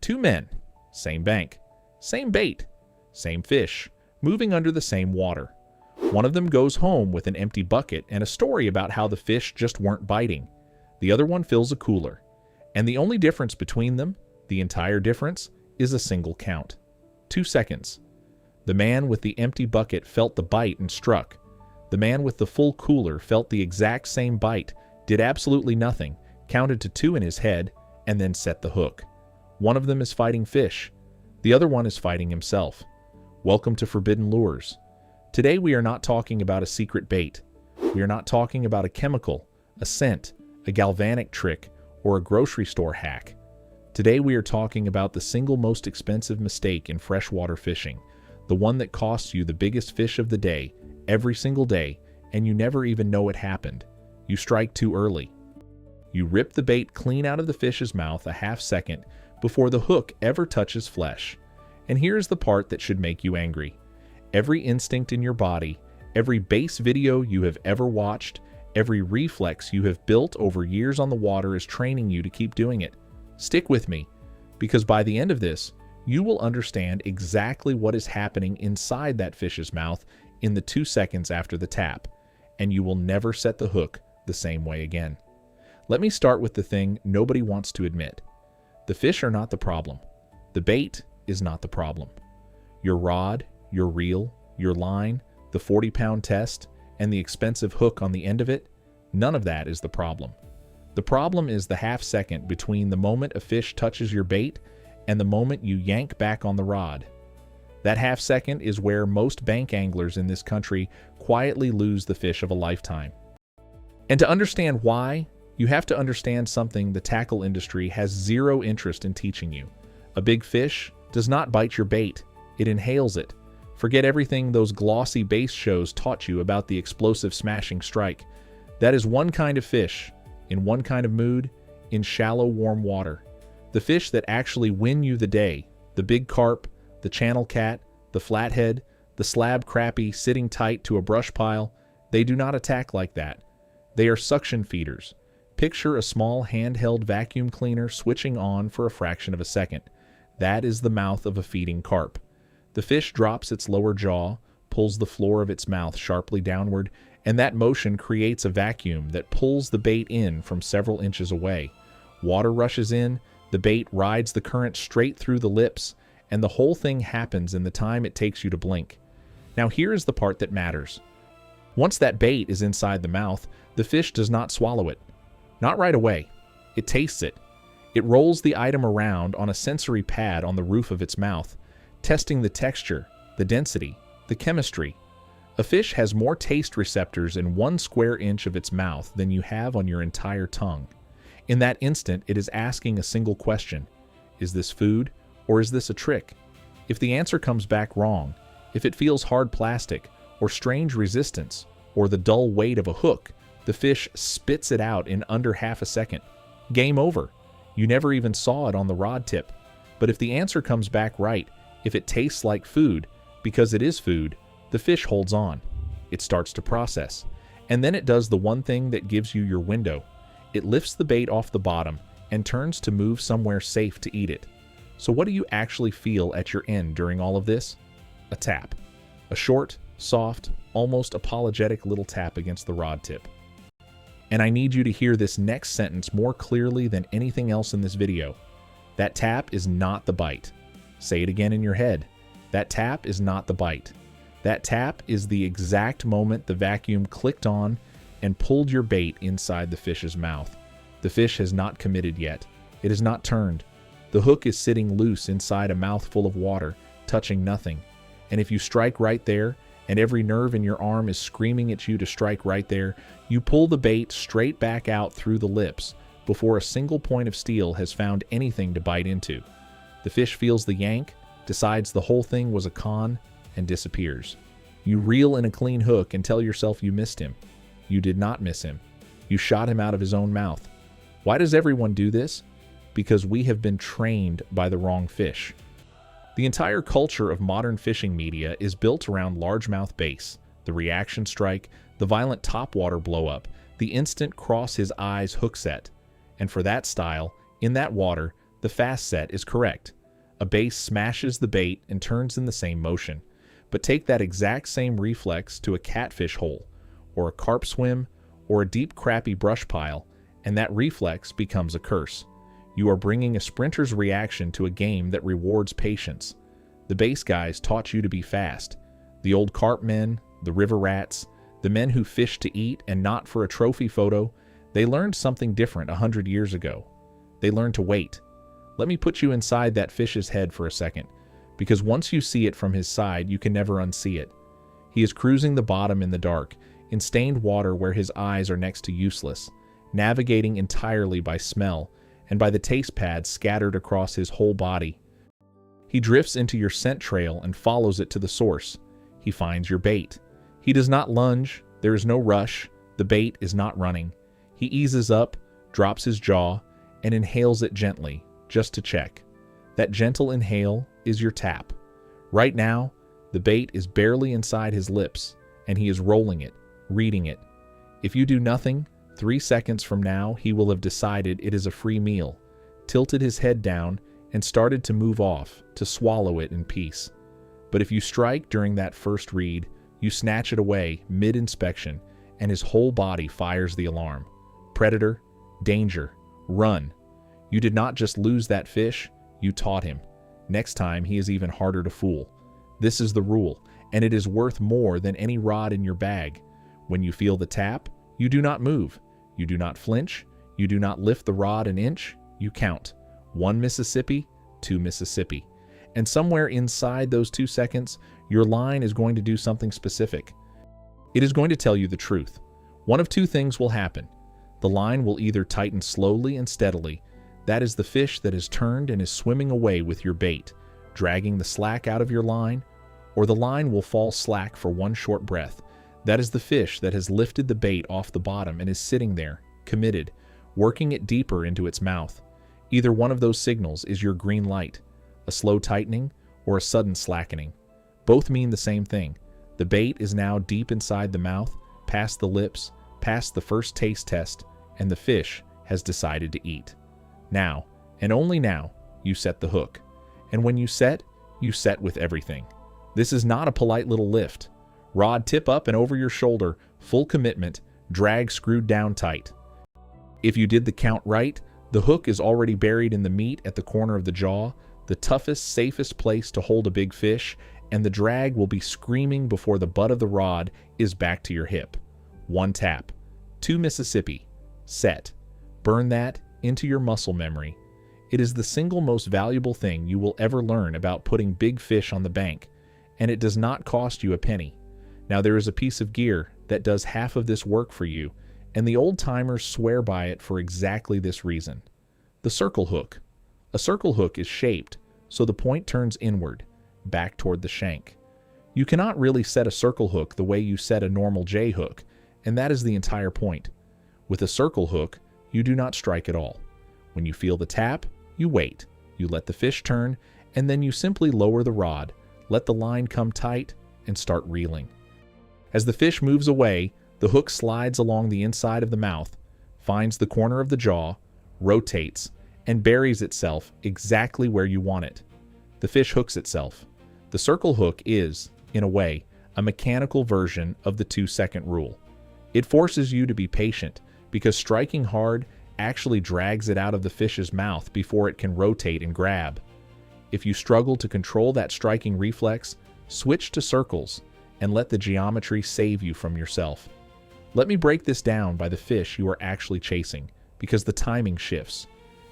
Two men, same bank, same bait, same fish, moving under the same water. One of them goes home with an empty bucket and a story about how the fish just weren't biting. The other one fills a cooler. And the only difference between them, the entire difference, is a single count. 2 seconds. The man with the empty bucket felt the bite and struck. The man with the full cooler felt the exact same bite, did absolutely nothing, counted to 2 in his head, and then set the hook. One of them is fighting fish. The other one is fighting himself. Welcome to Forbidden Lures. Today we are not talking about a secret bait. We are not talking about a chemical, a scent, a galvanic trick, or a grocery store hack. Today we are talking about the single most expensive mistake in freshwater fishing, the one that costs you the biggest fish of the day, every single day, and you never even know it happened. You strike too early. You rip the bait clean out of the fish's mouth a half second before the hook ever touches flesh. And here's the part that should make you angry. Every instinct in your body, every base video you have ever watched, every reflex you have built over years on the water is training you to keep doing it. Stick with me, because by the end of this, you will understand exactly what is happening inside that fish's mouth in the 2 seconds after the tap, and you will never set the hook the same way again. Let me start with the thing nobody wants to admit. The fish are not the problem. The bait is not the problem. Your rod, your reel, your line, the 40-pound test, and the expensive hook on the end of it, none of that is the problem. The problem is the half second between the moment a fish touches your bait and the moment you yank back on the rod. That half second is where most bank anglers in this country quietly lose the fish of a lifetime. And to understand why, you have to understand something the tackle industry has zero interest in teaching you. A big fish does not bite your bait, it inhales it. Forget everything those glossy base shows taught you about the explosive smashing strike. That is one kind of fish, in one kind of mood, in shallow warm water. The fish that actually win you the day, the big carp, the channel cat, the flathead, the slab crappie sitting tight to a brush pile, they do not attack like that. They are suction feeders. Picture a small handheld vacuum cleaner switching on for a fraction of a second. That is the mouth of a feeding carp. The fish drops its lower jaw, pulls the floor of its mouth sharply downward, and that motion creates a vacuum that pulls the bait in from several inches away. Water rushes in, the bait rides the current straight through the lips, and the whole thing happens in the time it takes you to blink. Now here is the part that matters. Once that bait is inside the mouth, the fish does not swallow it. Not right away. It tastes it. It rolls the item around on a sensory pad on the roof of its mouth, testing the texture, the density, the chemistry. A fish has more taste receptors in 1 square inch of its mouth than you have on your entire tongue. In that instant, it is asking a single question. Is this food, or is this a trick? If the answer comes back wrong, if it feels hard plastic, or strange resistance, or the dull weight of a hook, the fish spits it out in under half a second. Game over. You never even saw it on the rod tip. But if the answer comes back right, if it tastes like food, because it is food, the fish holds on. It starts to process. And then it does the one thing that gives you your window. It lifts the bait off the bottom and turns to move somewhere safe to eat it. So what do you actually feel at your end during all of this? A tap. A short, soft, almost apologetic little tap against the rod tip. And I need you to hear this next sentence more clearly than anything else in this video. That tap is not the bite. Say it again in your head. That tap is not the bite. That tap is the exact moment the vacuum clicked on and pulled your bait inside the fish's mouth. The fish has not committed yet. It is not turned. The hook is sitting loose inside a mouthful of water, touching nothing. And if you strike right there, and every nerve in your arm is screaming at you to strike right there, you pull the bait straight back out through the lips before a single point of steel has found anything to bite into. The fish feels the yank, decides the whole thing was a con, and disappears. You reel in a clean hook and tell yourself you missed him. You did not miss him. You shot him out of his own mouth. Why does everyone do this? Because we have been trained by the wrong fish. The entire culture of modern fishing media is built around largemouth bass, the reaction strike, the violent topwater blow-up, the instant cross-his-eyes hook set. And for that style, in that water, The fast set is correct. A bass smashes the bait and turns in the same motion. But take that exact same reflex to a catfish hole, or a carp swim, or a deep crappie brush pile, and that reflex becomes a curse. You are bringing a sprinter's reaction to a game that rewards patience. The bass guys taught you to be fast. The old carp men, the river rats, the men who fish to eat and not for a trophy photo, they learned something different 100 years ago. They learned to wait. Let me put you inside that fish's head for a second, because once you see it from his side, you can never unsee it. He is cruising the bottom in the dark, in stained water where his eyes are next to useless, navigating entirely by smell and by the taste pads scattered across his whole body. He drifts into your scent trail and follows it to the source. He finds your bait. He does not lunge, there is no rush, the bait is not running. He eases up, drops his jaw, and inhales it gently, just to check. That gentle inhale is your tap. Right now, the bait is barely inside his lips, and he is rolling it, reading it. If you do nothing, 3 seconds from now he will have decided it is a free meal, tilted his head down, and started to move off, to swallow it in peace. But if you strike during that first read, you snatch it away mid-inspection, and his whole body fires the alarm. Predator, danger, run. You did not just lose that fish, you taught him. Next time he is even harder to fool. This is the rule, and it is worth more than any rod in your bag. When you feel the tap, you do not move. You do not flinch. You do not lift the rod an inch. You count. 1 Mississippi, 2 Mississippi. And somewhere inside those 2 seconds, your line is going to do something specific. It is going to tell you the truth. One of 2 things will happen. The line will either tighten slowly and steadily. That is the fish that has turned and is swimming away with your bait, dragging the slack out of your line, or the line will fall slack for one short breath. That is the fish that has lifted the bait off the bottom and is sitting there, committed, working it deeper into its mouth. Either one of those signals is your green light, a slow tightening or a sudden slackening. Both mean the same thing. The bait is now deep inside the mouth, past the lips, past the first taste test, and the fish has decided to eat. Now, and only now, you set the hook. And when you set with everything. This is not a polite little lift. Rod tip up and over your shoulder, full commitment, drag screwed down tight. If you did the count right, the hook is already buried in the meat at the corner of the jaw, the toughest, safest place to hold a big fish, and the drag will be screaming before the butt of the rod is back to your hip. 1 tap. 2 Mississippi. Set. Burn that into your muscle memory. It is the single most valuable thing you will ever learn about putting big fish on the bank, and it does not cost you a penny. Now there is a piece of gear that does half of this work for you, and the old-timers swear by it for exactly this reason. The circle hook. A circle hook is shaped so the point turns inward, back toward the shank. You cannot really set a circle hook the way you set a normal J hook, and that is the entire point. With a circle hook, you do not strike at all. When you feel the tap, you wait, you let the fish turn, and then you simply lower the rod, let the line come tight, and start reeling. As the fish moves away, the hook slides along the inside of the mouth, finds the corner of the jaw, rotates, and buries itself exactly where you want it. The fish hooks itself. The circle hook is, in a way, a mechanical version of the 2-second rule. It forces you to be patient, because striking hard actually drags it out of the fish's mouth before it can rotate and grab. If you struggle to control that striking reflex, switch to circles and let the geometry save you from yourself. Let me break this down by the fish you are actually chasing, because the timing shifts.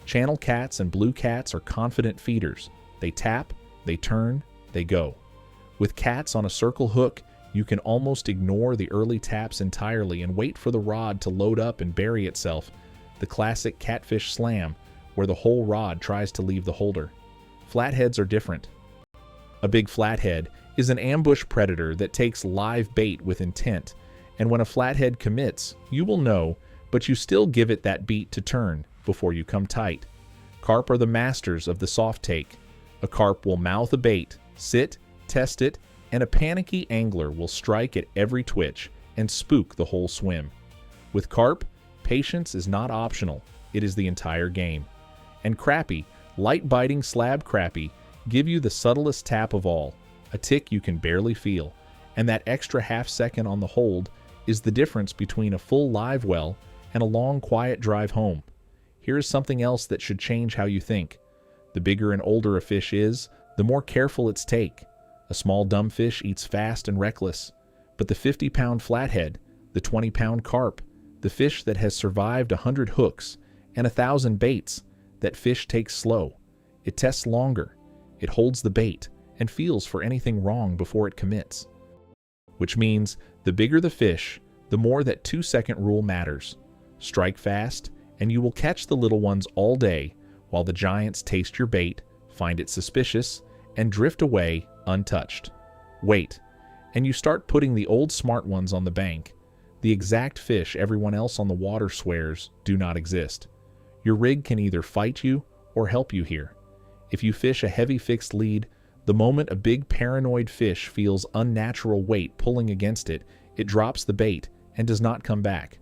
Channel cats and blue cats are confident feeders. They tap, they turn, they go. With cats on a circle hook, you can almost ignore the early taps entirely and wait for the rod to load up and bury itself, the classic catfish slam, where the whole rod tries to leave the holder. Flatheads are different. A big flathead is an ambush predator that takes live bait with intent, and when a flathead commits, you will know, but you still give it that beat to turn before you come tight. Carp are the masters of the soft take. A carp will mouth a bait, sit, test it, and a panicky angler will strike at every twitch and spook the whole swim. With carp, patience is not optional, it is the entire game. And crappie, Light biting slab crappie give you the subtlest tap of all, a tick you can barely feel, and that extra half second on the hold is the difference between a full live well and a long quiet drive home. Here is something else that should change how you think. The bigger and older a fish is, the more careful its take. A small dumb fish eats fast and reckless, but the 50-pound flathead, the 20-pound carp, the fish that has survived 100 hooks and 1,000 baits, that fish takes slow. It tests longer. It holds the bait and feels for anything wrong before it commits. Which means the bigger the fish, the more that 2-second rule matters. Strike fast, and you will catch the little ones all day, while the giants taste your bait, find it suspicious, and drift away untouched. Wait, and you start putting the old smart ones on the bank, the exact fish everyone else on the water swears do not exist. Your rig can either fight you or help you here. If you fish a heavy fixed lead, the moment a big paranoid fish feels unnatural weight pulling against it, it drops the bait and does not come back.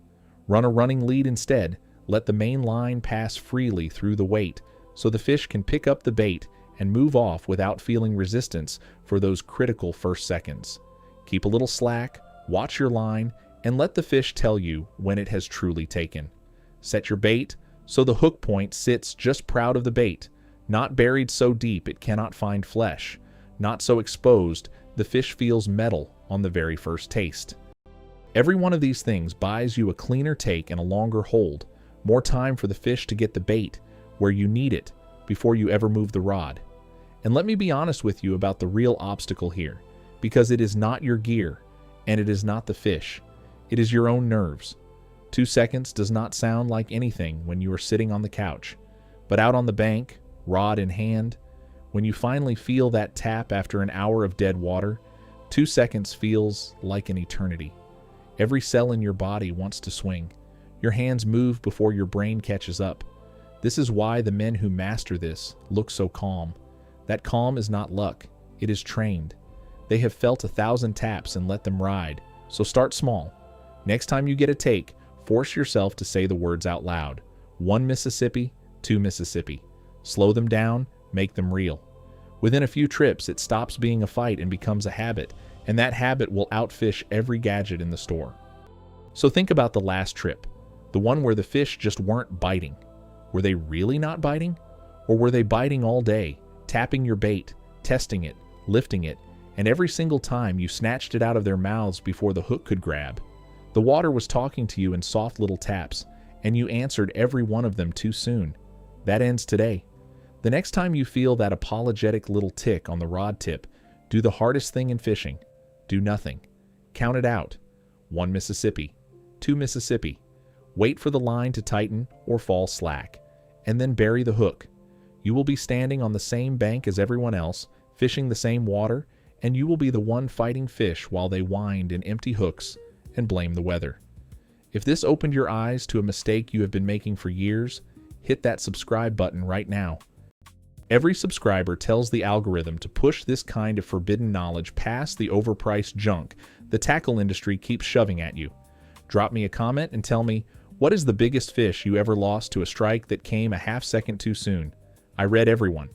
Run a running lead instead. Let the main line pass freely through the weight so the fish can pick up the bait and move off without feeling resistance for those critical first seconds. Keep a little slack, watch your line, and let the fish tell you when it has truly taken. Set your bait so the hook point sits just proud of the bait, not buried so deep it cannot find flesh, not so exposed the fish feels metal on the very first taste. Every one of these things buys you a cleaner take and a longer hold, more time for the fish to get the bait where you need it before you ever move the rod. And let me be honest with you about the real obstacle here, because it is not your gear, and it is not the fish. It is your own nerves. 2 seconds does not sound like anything when you are sitting on the couch, but out on the bank, rod in hand, when you finally feel that tap after an hour of dead water, 2 seconds feels like an eternity. Every cell in your body wants to swing. Your hands move before your brain catches up. This is why the men who master this look so calm. That calm is not luck. It is trained. They have felt 1,000 taps and let them ride. So start small. Next time you get a take, force yourself to say the words out loud. 1 Mississippi, 2 Mississippi. Slow them down, make them real. Within a few trips, it stops being a fight and becomes a habit, and that habit will outfish every gadget in the store. So think about the last trip, the one where the fish just weren't biting. Were they really not biting? Or were they biting all day, tapping your bait, testing it, lifting it, and every single time you snatched it out of their mouths before the hook could grab? The water was talking to you in soft little taps, and you answered every one of them too soon. That ends today. The next time you feel that apologetic little tick on the rod tip, do the hardest thing in fishing. Do nothing. Count it out. 1 Mississippi, 2 Mississippi. Wait for the line to tighten or fall slack, and then bury the hook. You will be standing on the same bank as everyone else, fishing the same water, and you will be the one fighting fish while they wind in empty hooks and blame the weather. If this opened your eyes to a mistake you have been making for years, hit that subscribe button right now. Every subscriber tells the algorithm to push this kind of forbidden knowledge past the overpriced junk the tackle industry keeps shoving at you. Drop me a comment and tell me, what is the biggest fish you ever lost to a strike that came a half second too soon? I read everyone.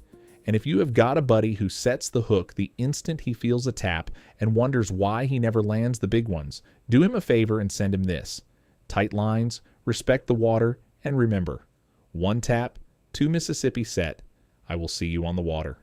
And if you have got a buddy who sets the hook the instant he feels a tap and wonders why he never lands the big ones, do him a favor and send him this. Tight lines, respect the water, and remember, 1 tap, 2 Mississippi set. I will see you on the water.